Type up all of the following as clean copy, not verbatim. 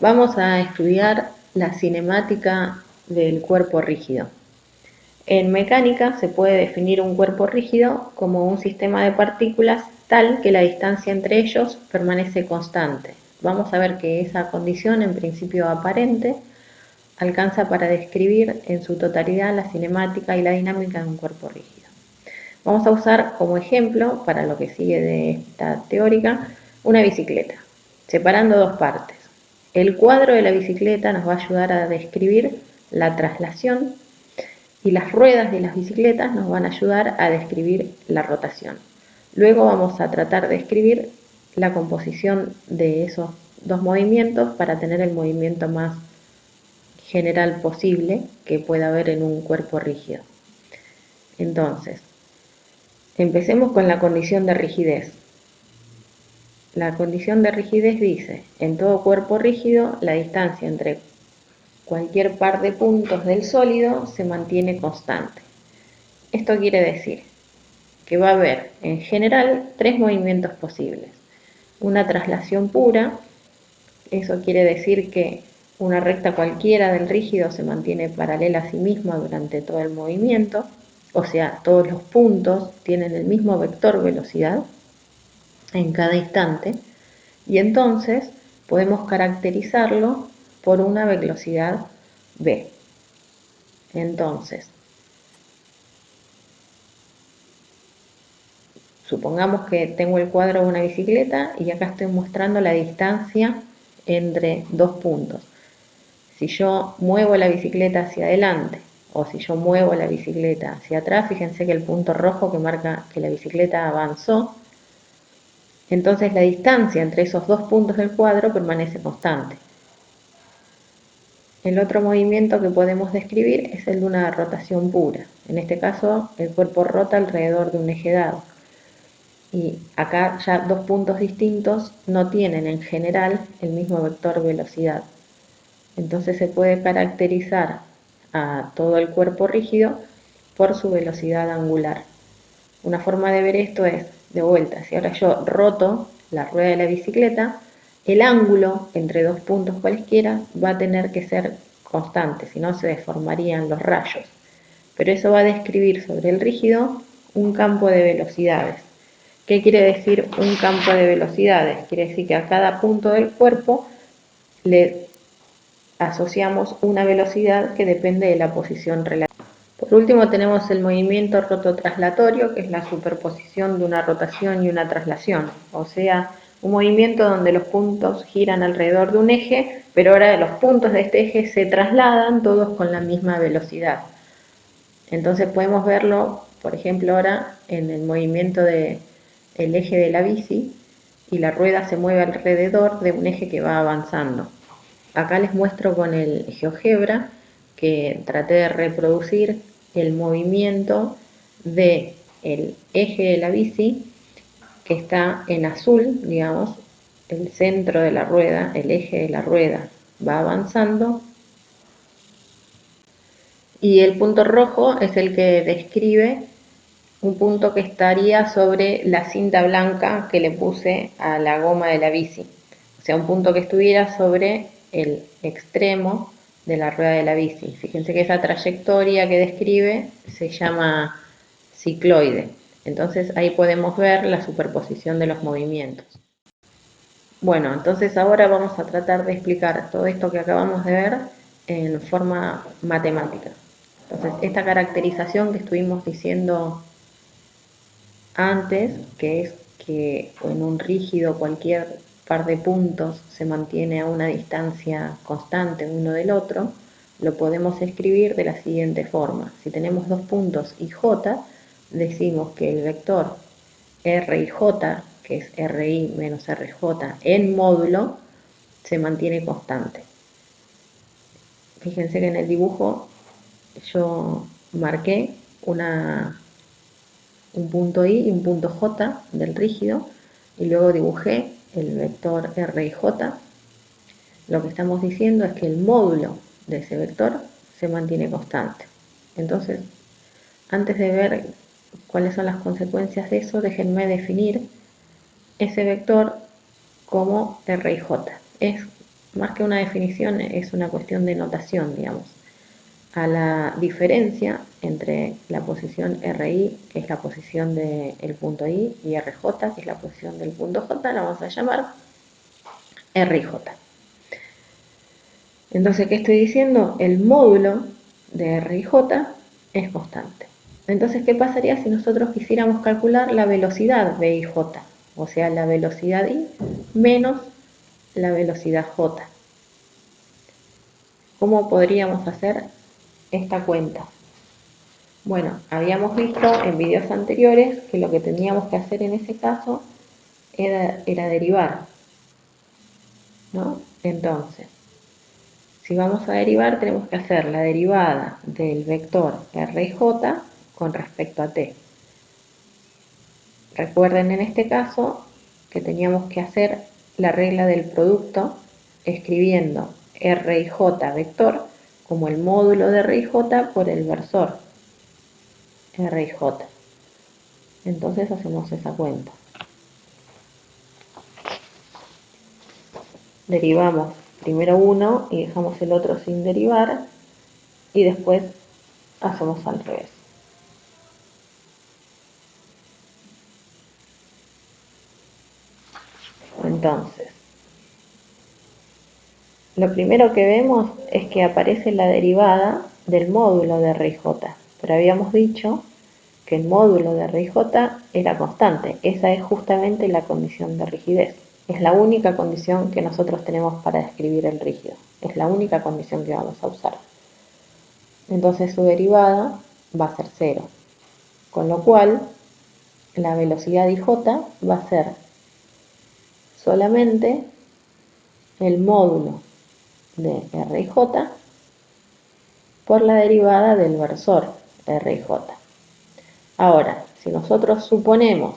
Vamos a estudiar la cinemática del cuerpo rígido. En mecánica se puede definir un cuerpo rígido como un sistema de partículas tal que la distancia entre ellos permanece constante. Vamos a ver que esa condición, en principio aparente, alcanza para describir en su totalidad la cinemática y la dinámica de un cuerpo rígido. Vamos a usar como ejemplo, para lo que sigue de esta teórica, una bicicleta, separando dos partes. El cuadro de la bicicleta nos va a ayudar a describir la traslación y las ruedas de las bicicletas nos van a ayudar a describir la rotación. Luego vamos a tratar de escribir la composición de esos dos movimientos para tener el movimiento más general posible que pueda haber en un cuerpo rígido. Entonces, empecemos con la condición de rigidez. La condición de rigidez dice, en todo cuerpo rígido, la distancia entre cualquier par de puntos del sólido se mantiene constante. Esto quiere decir que va a haber, en general, tres movimientos posibles. Una traslación pura, eso quiere decir que una recta cualquiera del rígido se mantiene paralela a sí misma durante todo el movimiento, o sea, todos los puntos tienen el mismo vector velocidad en cada instante, y entonces podemos caracterizarlo por una velocidad v. Entonces, supongamos que tengo el cuadro de una bicicleta y acá estoy mostrando la distancia entre dos puntos. Si yo muevo la bicicleta hacia adelante o si yo muevo la bicicleta hacia atrás, fíjense que el punto rojo que marca que la bicicleta avanzó, entonces la distancia entre esos dos puntos del cuadro permanece constante. El otro movimiento que podemos describir es el de una rotación pura. En este caso, el cuerpo rota alrededor de un eje dado. Y acá ya dos puntos distintos no tienen en general el mismo vector velocidad. Entonces se puede caracterizar a todo el cuerpo rígido por su velocidad angular. Una forma de ver esto es, de vuelta, si ahora yo roto la rueda de la bicicleta, el ángulo entre dos puntos cualesquiera va a tener que ser constante, si no se deformarían los rayos. Pero eso va a describir sobre el rígido un campo de velocidades. ¿Qué quiere decir un campo de velocidades? Quiere decir que a cada punto del cuerpo le asociamos una velocidad que depende de la posición relativa. Por último tenemos el movimiento rototraslatorio, que es la superposición de una rotación y una traslación, o sea, un movimiento donde los puntos giran alrededor de un eje, pero ahora los puntos de este eje se trasladan todos con la misma velocidad. Entonces podemos verlo, por ejemplo, ahora en el movimiento del eje de la bici y la rueda se mueve alrededor de un eje que va avanzando. Acá les muestro con el GeoGebra que traté de reproducir el movimiento del eje de la bici que está en azul, digamos, el centro de la rueda, el eje de la rueda va avanzando y el punto rojo es el que describe un punto que estaría sobre la cinta blanca que le puse a la goma de la bici. O sea, un punto que estuviera sobre el extremo de la rueda de la bici. Fíjense que esa trayectoria que describe se llama cicloide. Entonces ahí podemos ver la superposición de los movimientos. Bueno, entonces ahora vamos a tratar de explicar todo esto que acabamos de ver en forma matemática. Entonces, esta caracterización que estuvimos diciendo antes, que es que en un rígido cualquier par de puntos se mantiene a una distancia constante uno del otro, lo podemos escribir de la siguiente forma. Si tenemos dos puntos y j, decimos que el vector r y j, que es ri menos rj en módulo, se mantiene constante. Fíjense que en el dibujo yo marqué un punto I y un punto J del rígido y luego dibujé el vector R y J. Lo que estamos diciendo es que el módulo de ese vector se mantiene constante. Entonces, antes de ver cuáles son las consecuencias de eso, déjenme definir ese vector como R y J. Es más que una definición, es una cuestión de notación, digamos, a la diferencia entre la posición RI, que es la posición del punto I, y RJ, que es la posición del punto J, la vamos a llamar RJ. Entonces, ¿qué estoy diciendo? El módulo de RJ es constante. Entonces, ¿qué pasaría si nosotros quisiéramos calcular la velocidad VIJ? O sea, la velocidad I menos la velocidad J. ¿Cómo podríamos hacer esta cuenta? Bueno, habíamos visto en videos anteriores que lo que teníamos que hacer en ese caso era derivar, ¿no? Entonces, si vamos a derivar, tenemos que hacer la derivada del vector RJ con respecto a t. Recuerden en este caso que teníamos que hacer la regla del producto escribiendo R y J vector como el módulo de R y J por el versor R y J. Entonces hacemos esa cuenta. Derivamos primero uno y dejamos el otro sin derivar y después hacemos al revés. Entonces, lo primero que vemos es que aparece la derivada del módulo de R y J, pero habíamos dicho que el módulo de R y J era constante. Esa es justamente la condición de rigidez. Es la única condición que nosotros tenemos para describir el rígido. Es la única condición que vamos a usar. Entonces su derivada va a ser 0. Con lo cual, la velocidad IJ va a ser solamente el módulo de R y J por la derivada del versor R y J. Ahora, si nosotros suponemos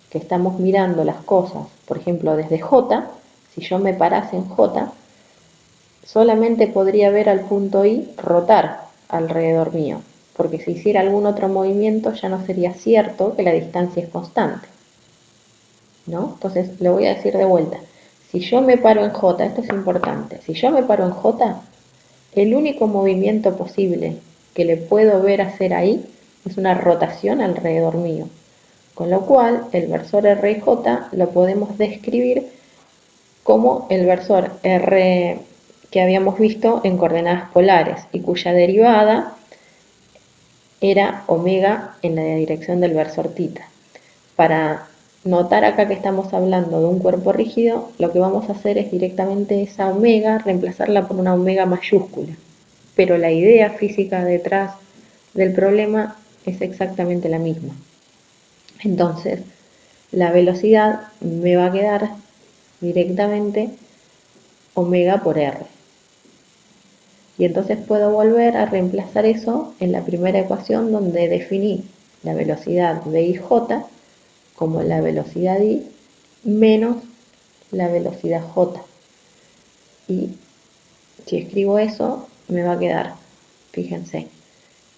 que estamos mirando las cosas, por ejemplo, desde J, si yo me parase en J, solamente podría ver al punto I rotar alrededor mío, porque si hiciera algún otro movimiento ya no sería cierto que la distancia es constante, ¿no? Entonces, lo voy a decir de vuelta. Si yo me paro en J, esto es importante, si yo me paro en J, el único movimiento posible que le puedo ver hacer ahí es una rotación alrededor mío. Con lo cual, el versor R y J lo podemos describir como el versor R que habíamos visto en coordenadas polares y cuya derivada era omega en la dirección del versor tita. Para notar acá que estamos hablando de un cuerpo rígido, lo que vamos a hacer es directamente esa omega, reemplazarla por una omega mayúscula. Pero la idea física detrás del problema es exactamente la misma. Entonces, la velocidad me va a quedar directamente omega por r. Y entonces puedo volver a reemplazar eso en la primera ecuación donde definí la velocidad VIJ como la velocidad I menos la velocidad J. Y si escribo eso, me va a quedar, fíjense,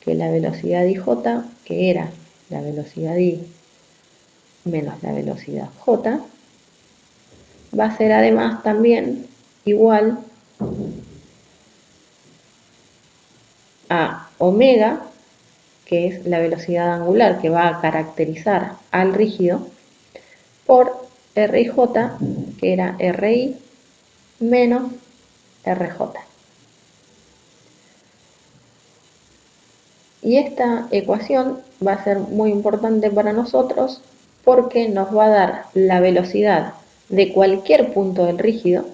que la velocidad IJ, que era la velocidad I menos la velocidad J, va a ser además también igual a omega, que es la velocidad angular que va a caracterizar al rígido, por RIJ, que era RI menos RJ. Y esta ecuación va a ser muy importante para nosotros porque nos va a dar la velocidad de cualquier punto del rígido,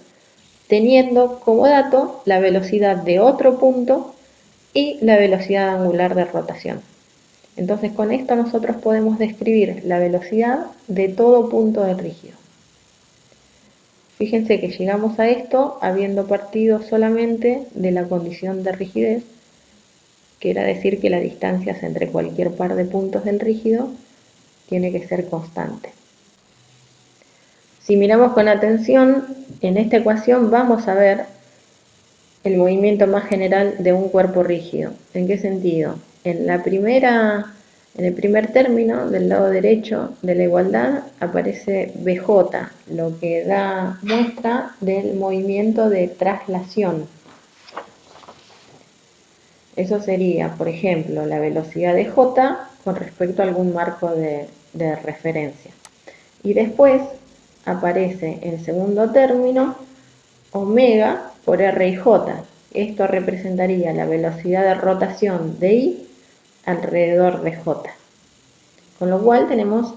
teniendo como dato la velocidad de otro punto y la velocidad angular de rotación. Entonces con esto nosotros podemos describir la velocidad de todo punto del rígido. Fíjense que llegamos a esto habiendo partido solamente de la condición de rigidez, que era decir que la distancia entre cualquier par de puntos del rígido tiene que ser constante. Si miramos con atención, en esta ecuación vamos a ver el movimiento más general de un cuerpo rígido. ¿En qué sentido? En la primera En el primer término, del lado derecho de la igualdad, aparece BJ, lo que da muestra del movimiento de traslación. Eso sería, por ejemplo, la velocidad de J con respecto a algún marco de referencia. Y después aparece en segundo término omega por R y J. Esto representaría la velocidad de rotación de I alrededor de J. Con lo cual tenemos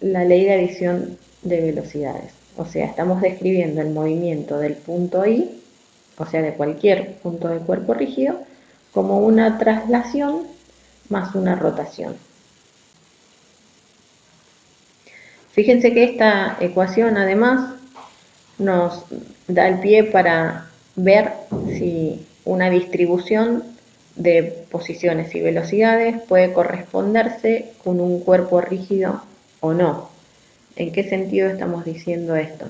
la ley de adición de velocidades. O sea, estamos describiendo el movimiento del punto I, o sea, de cualquier punto del cuerpo rígido, como una traslación más una rotación. Fíjense que esta ecuación además nos da el pie para ver si una distribución de posiciones y velocidades puede corresponderse con un cuerpo rígido o no. ¿En qué sentido estamos diciendo esto?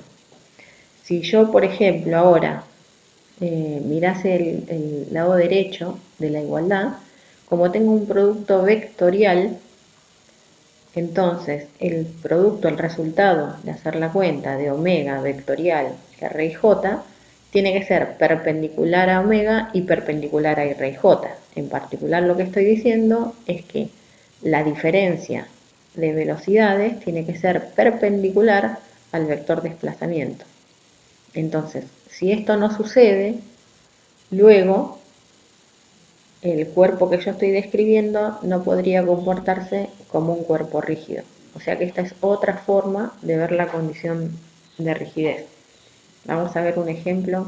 Si yo, por ejemplo, ahora mirase el lado derecho de la igualdad, como tengo un producto vectorial, entonces el producto, el resultado de hacer la cuenta de omega vectorial R y J, tiene que ser perpendicular a omega y perpendicular a R y J. En particular, lo que estoy diciendo es que la diferencia de velocidades tiene que ser perpendicular al vector desplazamiento. Entonces, si esto no sucede, luego el cuerpo que yo estoy describiendo no podría comportarse como un cuerpo rígido. O sea que esta es otra forma de ver la condición de rigidez. Vamos a ver un ejemplo,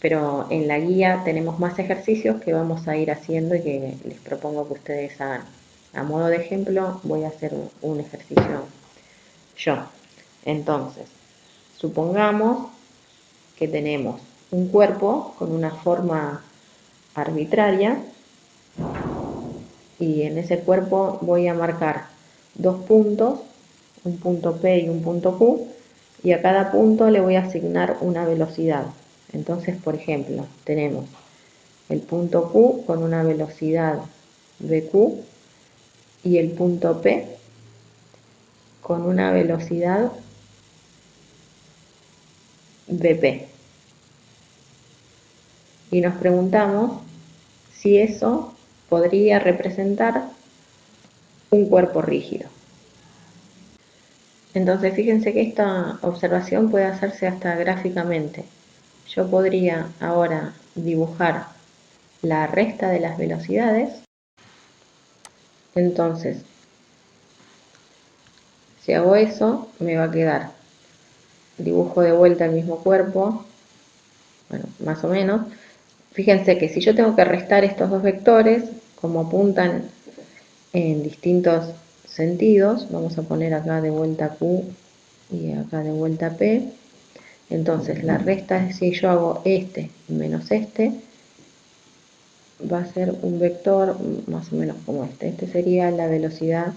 pero en la guía tenemos más ejercicios que vamos a ir haciendo y que les propongo que ustedes hagan. A modo de ejemplo voy a hacer un ejercicio yo. Entonces, supongamos que tenemos un cuerpo con una forma arbitraria y en ese cuerpo voy a marcar dos puntos, un punto P y un punto Q, y a cada punto le voy a asignar una velocidad. Entonces, por ejemplo, tenemos el punto Q con una velocidad BQ y el punto P con una velocidad BP. Y nos preguntamos si eso podría representar un cuerpo rígido. Entonces fíjense que esta observación puede hacerse hasta gráficamente. Yo podría ahora dibujar la resta de las velocidades. Entonces, si hago eso, me va a quedar, dibujo de vuelta el mismo cuerpo, bueno, más o menos. Fíjense que si yo tengo que restar estos dos vectores, como apuntan en distintos sentidos, vamos a poner acá de vuelta Q y acá de vuelta P. Entonces la resta, si yo hago este menos este, va a ser un vector más o menos como este. Este sería la velocidad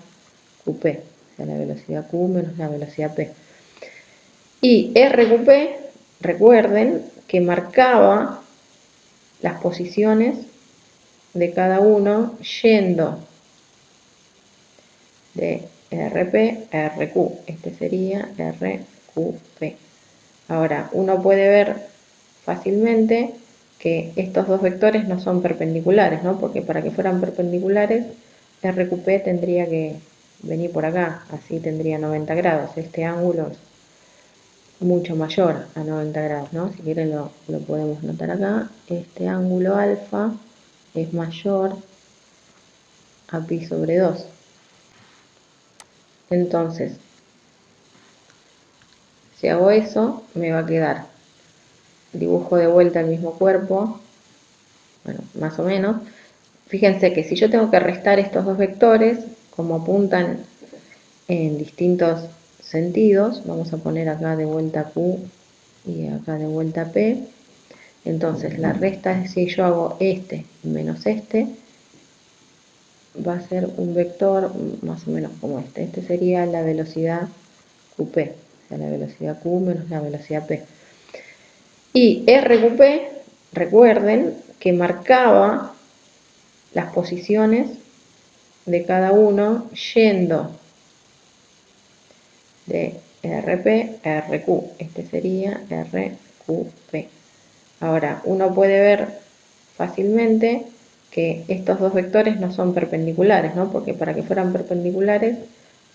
QP, o sea, la velocidad Q menos la velocidad P. Y RQP, recuerden que marcaba las posiciones de cada uno yendo de RP a RQ. Este sería RQP. Ahora, uno puede ver fácilmente que estos dos vectores no son perpendiculares, ¿no? Porque para que fueran perpendiculares, RQP tendría que venir por acá, así tendría 90 grados. Este ángulo es mucho mayor a 90 grados, ¿no? Si quieren lo podemos notar acá. Este ángulo alfa es mayor a pi sobre 2. Entonces, si hago eso, me va a quedar, dibujo de vuelta el mismo cuerpo, bueno, más o menos. Fíjense que si yo tengo que restar estos dos vectores, como apuntan en distintos sentidos, vamos a poner acá de vuelta Q y acá de vuelta P. Entonces la resta, si yo hago este menos este, va a ser un vector más o menos como este. Este sería la velocidad QP, o sea, la velocidad Q menos la velocidad P. Y RQP, recuerden que marcaba las posiciones de cada uno yendo de RP a RQ. Este sería RQP. Ahora, uno puede ver fácilmente que estos dos vectores no son perpendiculares, ¿no? Porque para que fueran perpendiculares,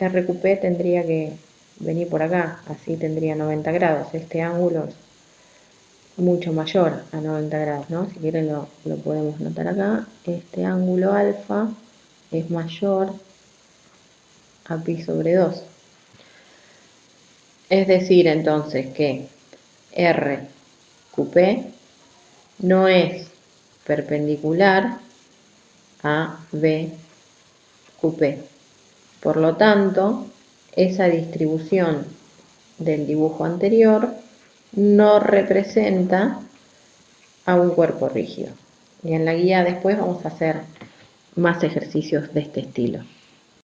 RQP tendría que venir por acá, así tendría 90 grados. Este ángulo es mucho mayor a 90 grados, ¿no? Si quieren lo podemos notar acá. Este ángulo alfa es mayor a pi sobre 2. Es decir, entonces, que RQP no es perpendicular a BQP. Por lo tanto, esa distribución del dibujo anterior no representa a un cuerpo rígido. Y en la guía después vamos a hacer más ejercicios de este estilo.